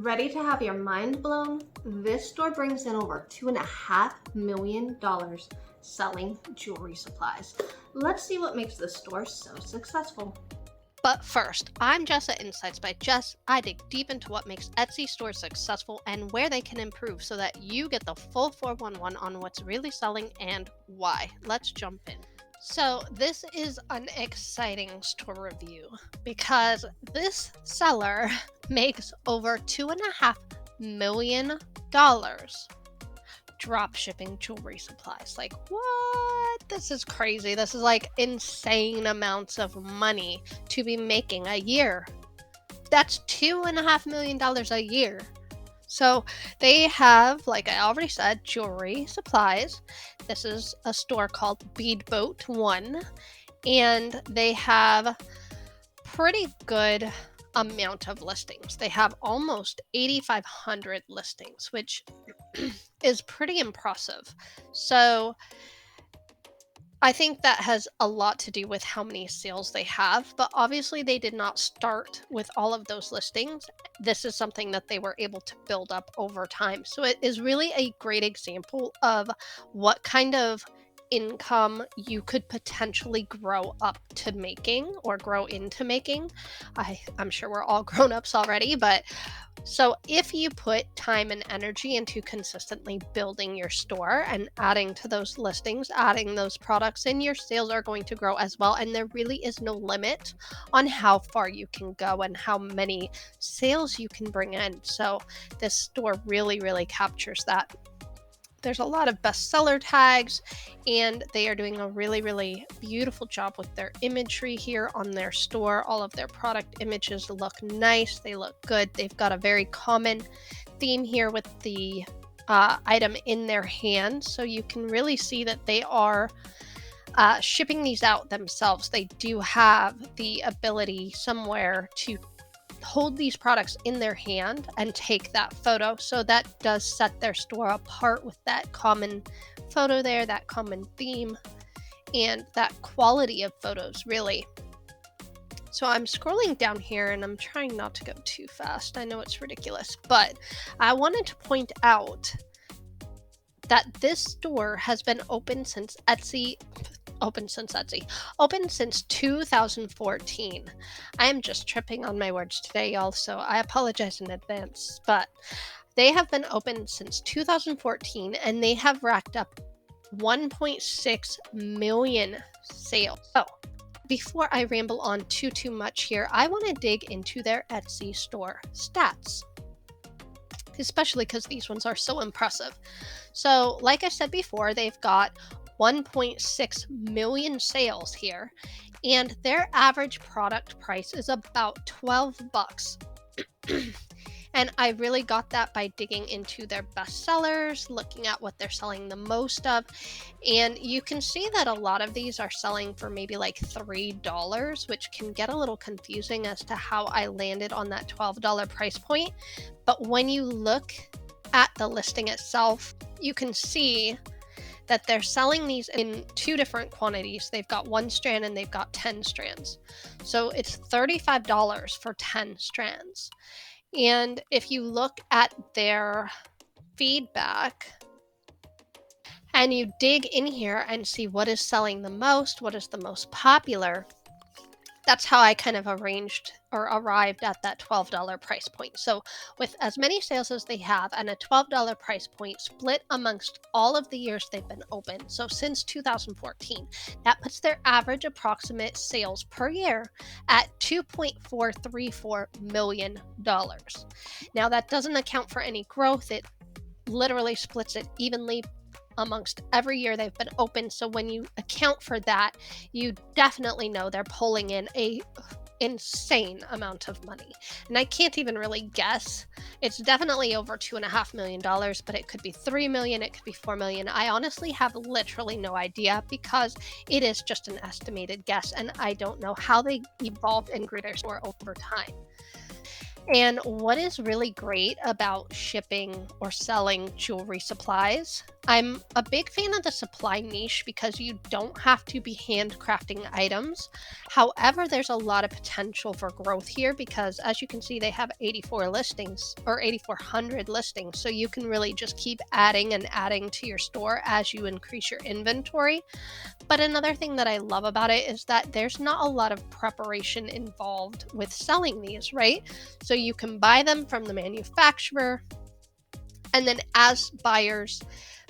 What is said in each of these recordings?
Ready to have your mind blown? This store brings in over $2.5 million selling jewelry supplies. Let's see what makes this store so successful. But first, I'm Jess at Insights by Jess. I dig deep into what makes Etsy stores successful and where they can improve so that you get the full 411 on what's really selling and why. Let's jump in. So this is an exciting store review because this seller makes over $2.5 million drop shipping jewelry supplies. Like, what? This is crazy. This is like insane amounts of money to be making a year. That's $2.5 million a year. So they have, like I already said, jewelry supplies. This is a store called Beadboat One, and they have pretty good amount of listings. They have almost 8,500 listings, which is pretty impressive. So I think that has a lot to do with how many sales they have, but obviously they did not start with all of those listings. This is something that they were able to build up over time. So it is really a great example of what kind of income you could potentially grow up to making or grow into making. I'm sure we're all grown-ups already, but so if you put time and energy into consistently building your store and adding to those listings, adding those products in, your sales are going to grow as well. And there really is no limit on how far you can go and how many sales you can bring in. So this store really, really captures that. There's a lot of bestseller tags, and they are doing a really, really beautiful job with their imagery here on their store. All of their product images look nice. They look good. They've got a very common theme here with the item in their hand. So you can really see that they are shipping these out themselves. They do have the ability somewhere to hold these products in their hand and take that photo. So that does set their store apart with that common photo there, that common theme, and that quality of photos, really. So I'm scrolling down here and I'm trying not to go too fast. I know it's ridiculous, but I wanted to point out that this store has been open since 2014. I am just tripping on my words today, y'all, so I apologize in advance, but they have been open since 2014 and they have racked up 1.6 million sales. So before I ramble on too much here, I want to dig into their Etsy store stats, especially because these ones are so impressive. So like I said before, they've got 1.6 million sales here, and their average product price is about $12. And I really got that by digging into their bestsellers, looking at what they're selling the most of. And you can see that a lot of these are selling for maybe like $3, which can get a little confusing as to how I landed on that $12 price point. But when you look at the listing itself, you can see that they're selling these in two different quantities. They've got 1 strand and they've got 10 strands. So it's $35 for 10 strands. And if you look at their feedback and you dig in here and see what is selling the most, what is the most popular, that's how I kind of arrived at that $12 price point. So with as many sales as they have and a $12 price point split amongst all of the years they've been open, so since 2014, that puts their average approximate sales per year at $2.434 million. Now that doesn't account for any growth. It literally splits it evenly amongst every year they've been open. So when you account for that, you definitely know they're pulling in a insane amount of money. And I can't even really guess. It's definitely over $2.5 million, but it could be 3 million, it could be 4 million. I honestly have literally no idea because it is just an estimated guess, and I don't know how they evolved and grew their store over time. And what is really great about shipping or selling jewelry supplies, I'm a big fan of the supply niche because you don't have to be handcrafting items. However, there's a lot of potential for growth here because, as you can see, they have 84 listings or 8,400 listings. So you can really just keep adding and adding to your store as you increase your inventory. But another thing that I love about it is that there's not a lot of preparation involved with selling these, right? So you can buy them from the manufacturer, and then as buyers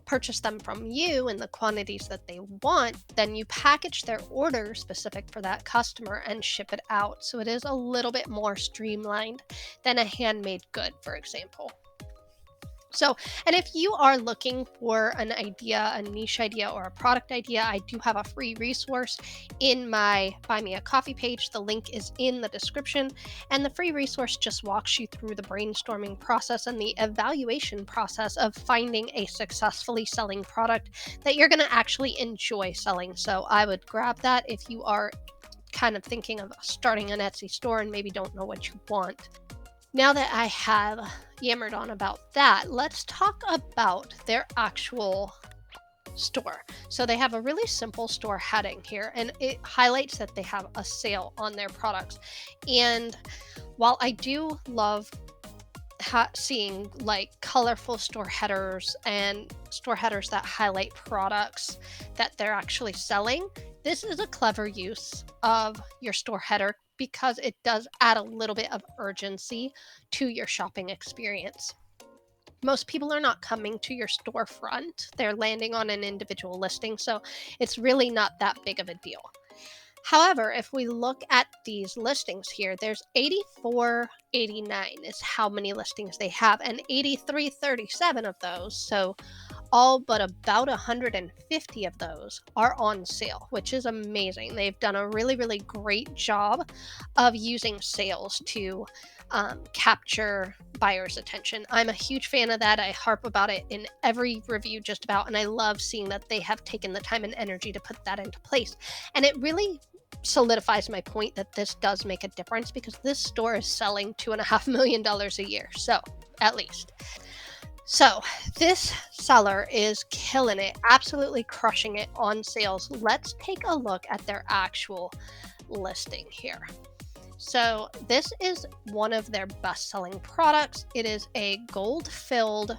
purchase them from you in the quantities that they want, then you package their order specific for that customer and ship it out. So it is a little bit more streamlined than a handmade good, for example. So, and if you are looking for an idea, a niche idea, or a product idea, I do have a free resource in my Buy Me a Coffee page. The link is in the description. And the free resource just walks you through the brainstorming process and the evaluation process of finding a successfully selling product that you're going to actually enjoy selling. So, I would grab that if you are kind of thinking of starting an Etsy store and maybe don't know what you want. Now that I have yammered on about that, let's talk about their actual store. So they have a really simple store heading here, and it highlights that they have a sale on their products. And while I do love seeing like colorful store headers and store headers that highlight products that they're actually selling, this is a clever use of your store header because it does add a little bit of urgency to your shopping experience. Most people are not coming to your storefront, they're landing on an individual listing, so it's really not that big of a deal. However, if we look at these listings here, there's 8489 is how many listings they have, and 8337 of those, so all but about 150 of those are on sale, which is amazing. They've done a really, really great job of using sales to capture buyers' attention. I'm a huge fan of that. I harp about it in every review just about, and I love seeing that they have taken the time and energy to put that into place. And it really solidifies my point that this does make a difference because this store is selling $2.5 million a year. So, at least. So, this seller is killing it, absolutely crushing it on sales. Let's take a look at their actual listing here. So, this is one of their best selling products. It is a gold filled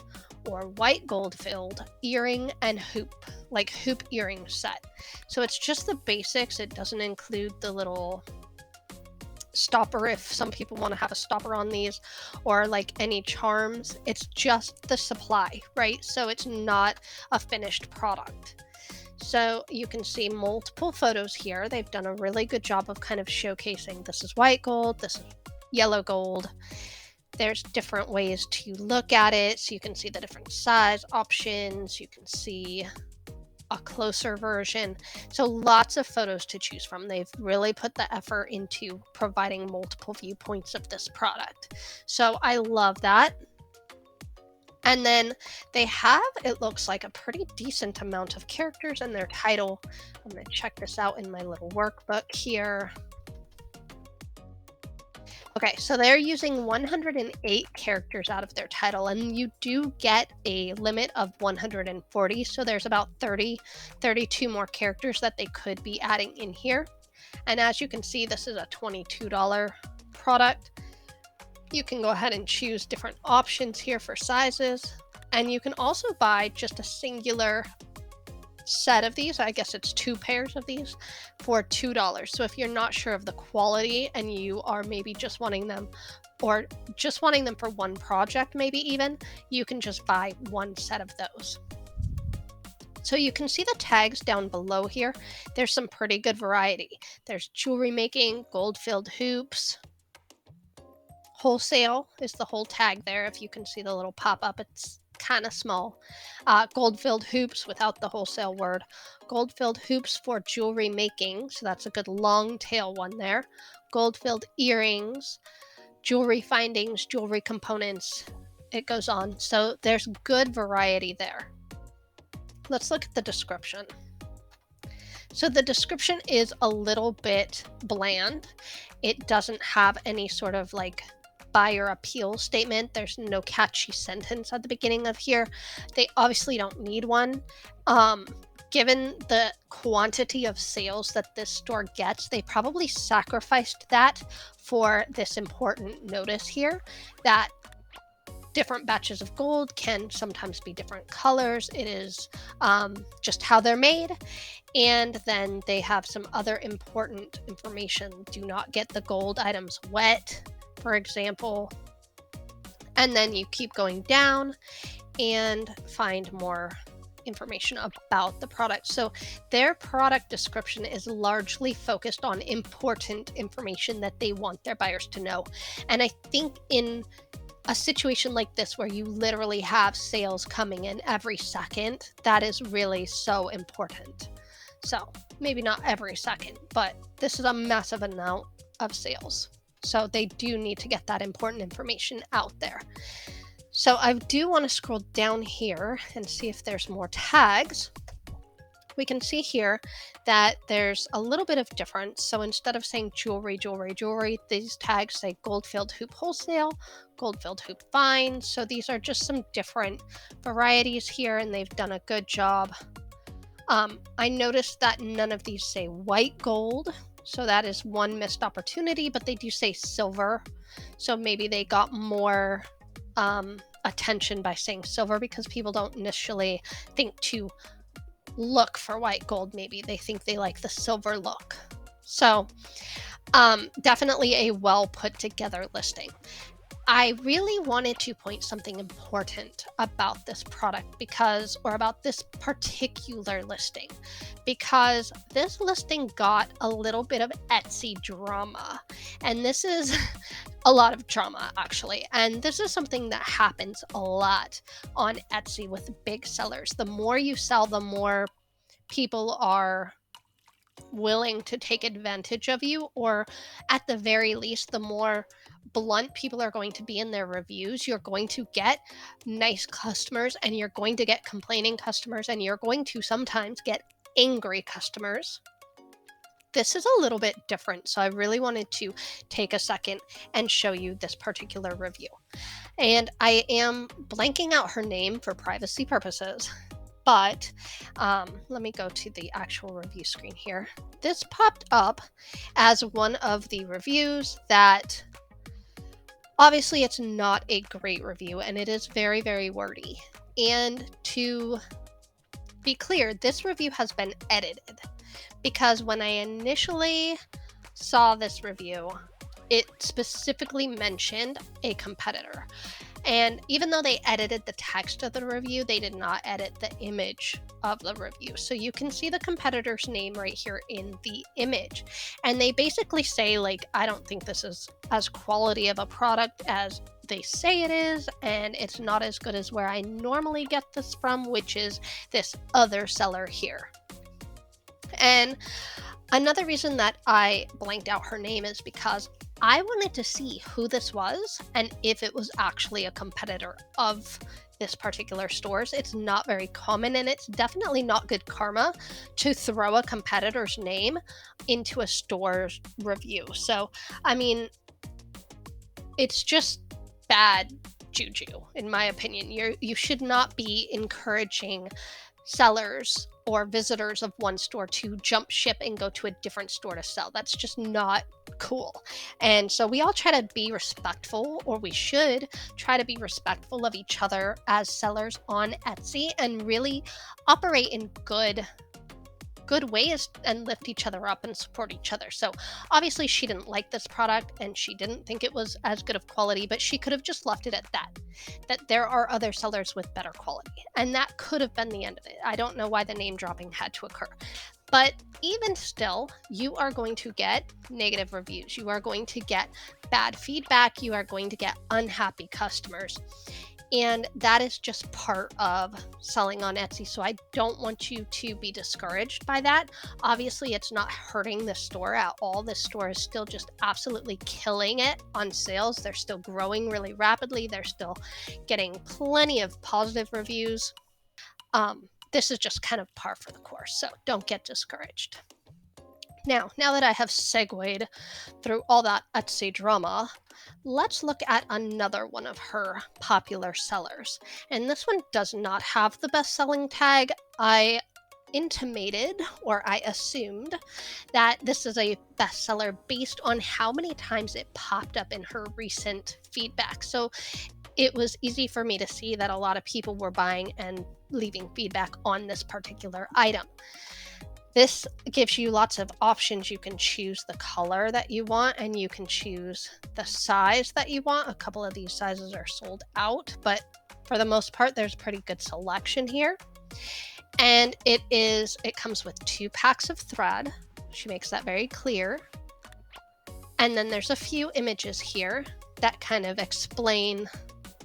or white gold filled earring and hoop, like hoop earring set. So, it's just the basics, it doesn't include the little stopper if some people want to have a stopper on these, or like any charms. It's just the supply, right? So it's not a finished product. So you can see multiple photos here. They've done a really good job of kind of showcasing this is white gold, this is yellow gold. There's different ways to look at it, so you can see the different size options, you can see a closer version. So lots of photos to choose from. They've really put the effort into providing multiple viewpoints of this product. So I love that. And then they have, it looks like, a pretty decent amount of characters in their title. I'm going to check this out in my little workbook here. Okay, so they're using 108 characters out of their title, and you do get a limit of 140, so there's about 32 more characters that they could be adding in here. And as you can see, this is a $22 product. You can go ahead and choose different options here for sizes, and you can also buy just a singular set of these. I guess it's 2 pairs of these for $2. So if you're not sure of the quality and you are maybe just wanting them, or just wanting them for one project, maybe even, you can just buy one set of those. So you can see the tags down below here. There's some pretty good variety. There's jewelry making, gold-filled hoops, wholesale is the whole tag there. If you can see the little pop-up, it's kind of small. Gold-filled hoops without the wholesale word. Gold-filled hoops for jewelry making, so that's a good long tail one there. Gold-filled earrings, jewelry findings, jewelry components. It goes on. So there's good variety there. Let's look at the description. So the description is a little bit bland. It doesn't have any sort of like buyer appeal statement. There's no catchy sentence at the beginning of here. They obviously don't need one. Given the quantity of sales that this store gets, they probably sacrificed that for this important notice here that different batches of gold can sometimes be different colors. It is just how they're made. And then they have some other important information. Do not get the gold items wet, for example. And then you keep going down and find more information about the product. So their product description is largely focused on important information that they want their buyers to know. And I think in a situation like this where you literally have sales coming in every second, that is really so important. So maybe not every second, but this is a massive amount of sales. So they do need to get that important information out there. So I do want to scroll down here and see if there's more tags. We can see here that there's a little bit of difference. So instead of saying jewelry, jewelry, jewelry, these tags say gold-filled hoop wholesale, gold-filled hoop fine. So these are just some different varieties here, and they've done a good job. I noticed that none of these say white gold. So that is one missed opportunity, but they do say silver. So maybe they got more attention by saying silver because people don't initially think to look for white gold. Maybe they think they like the silver look. So definitely a well put together listing. I really wanted to point something important about this product or about this particular listing, because this listing got a little bit of Etsy drama. And this is a lot of drama, actually. And this is something that happens a lot on Etsy with big sellers. The more you sell, the more people are willing to take advantage of you, or at the very least, the more blunt people are going to be in their reviews. You're going to get nice customers, and you're going to get complaining customers, and you're going to sometimes get angry customers. This is a little bit different, so I really wanted to take a second and show you this particular review. And I am blanking out her name for privacy purposes, but let me go to the actual review screen here. This popped up as one of the reviews that obviously it's not a great review, and it is very, very wordy. And to be clear, this review has been edited, because when I initially saw this review, it specifically mentioned a competitor. And even though they edited the text of the review, they did not edit the image of the review. So you can see the competitor's name right here in the image. And they basically say, like, I don't think this is as quality of a product as they say it is, and it's not as good as where I normally get this from, which is this other seller here. And another reason that I blanked out her name is because I wanted to see who this was and if it was actually a competitor of this particular store's. It's not very common, and it's definitely not good karma to throw a competitor's name into a store's review. So, I mean, it's just bad juju, in my opinion. You should not be encouraging sellers or visitors of one store to jump ship and go to a different store to sell. That's just not cool. And so we all try to be respectful, or we should try to be respectful of each other as sellers on Etsy, and really operate in good ways and lift each other up and support each other. So obviously she didn't like this product, and she didn't think it was as good of quality, but she could have just left it at that there are other sellers with better quality, and that could have been the end of it. I don't know why the name dropping had to occur. But even still, you are going to get negative reviews. You are going to get bad feedback. You are going to get unhappy customers. And that is just part of selling on Etsy. So I don't want you to be discouraged by that. Obviously, it's not hurting the store at all. This store is still just absolutely killing it on sales. They're still growing really rapidly. They're still getting plenty of positive reviews. This is just kind of par for the course. So don't get discouraged. Now that I have segued through all that Etsy drama, let's look at another one of her popular sellers. And this one does not have the best selling tag. I intimated, or I assumed, that this is a bestseller based on how many times it popped up in her recent feedback. So it was easy for me to see that a lot of people were buying and leaving feedback on this particular item. This gives you lots of options. You can choose the color that you want, and you can choose the size that you want. A couple of these sizes are sold out, but for the most part, there's pretty good selection here. And it comes with 2 packs of thread. She makes that very clear. And then there's a few images here that kind of explain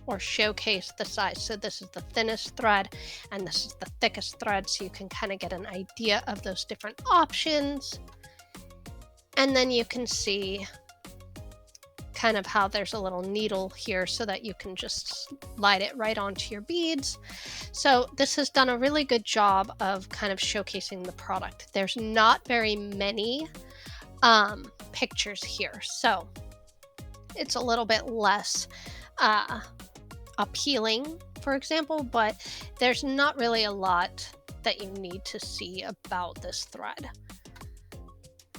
or showcase the size. So this is the thinnest thread and this is the thickest thread, so you can kind of get an idea of those different options. And then you can see kind of how there's a little needle here so that you can just slide it right onto your beads. So this has done a really good job of kind of showcasing the product. There's not very many pictures here, so it's a little bit less appealing, for example, but there's not really a lot that you need to see about this thread.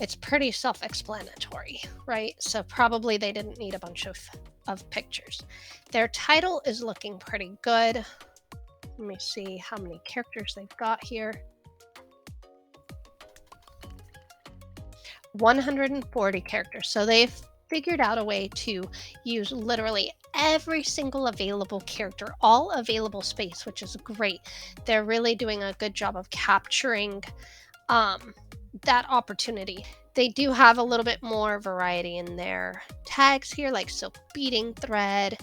It's pretty self-explanatory, right? So probably they didn't need a bunch of pictures. Their title is looking pretty good. Let me see how many characters they've got here. 140 characters. So they've figured out a way to use literally every single available character, all available space, which is great. They're really doing a good job of capturing that opportunity. They do have a little bit more variety in their tags here, like silk beading thread,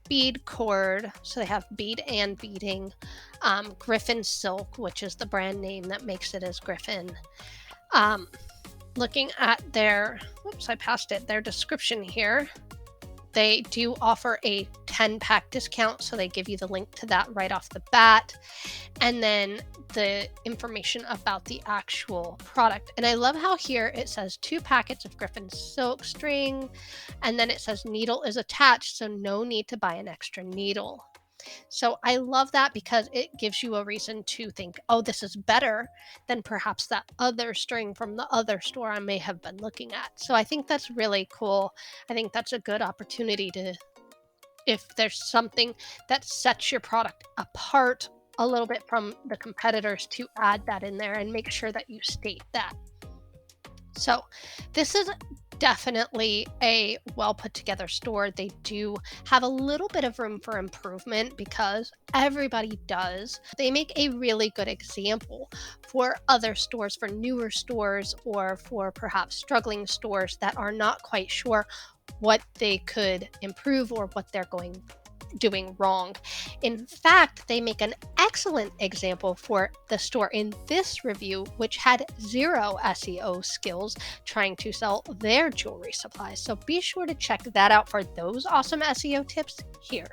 bead cord, so they have bead and beading, Griffin silk, which is the brand name that makes it as Griffin. Looking at their, their description here, they do offer a 10-pack discount, so they give you the link to that right off the bat, and then the information about the actual product. And I love how here it says 2 packets of Griffin silk string, and then it says needle is attached, so no need to buy an extra needle. So I love that because it gives you a reason to think, oh, this is better than perhaps that other string from the other store I may have been looking at. So I think that's really cool. I think that's a good opportunity to, if there's something that sets your product apart a little bit from the competitors, to add that in there and make sure that you state that. So this is definitely a well put together store. They do have a little bit of room for improvement because everybody does. They make a really good example for other stores, for newer stores, or for perhaps struggling stores that are not quite sure what they could improve or what they're doing wrong. In fact, they make an excellent example for the store in this review, which had 0 SEO skills trying to sell their jewelry supplies. So be sure to check that out for those awesome SEO tips here.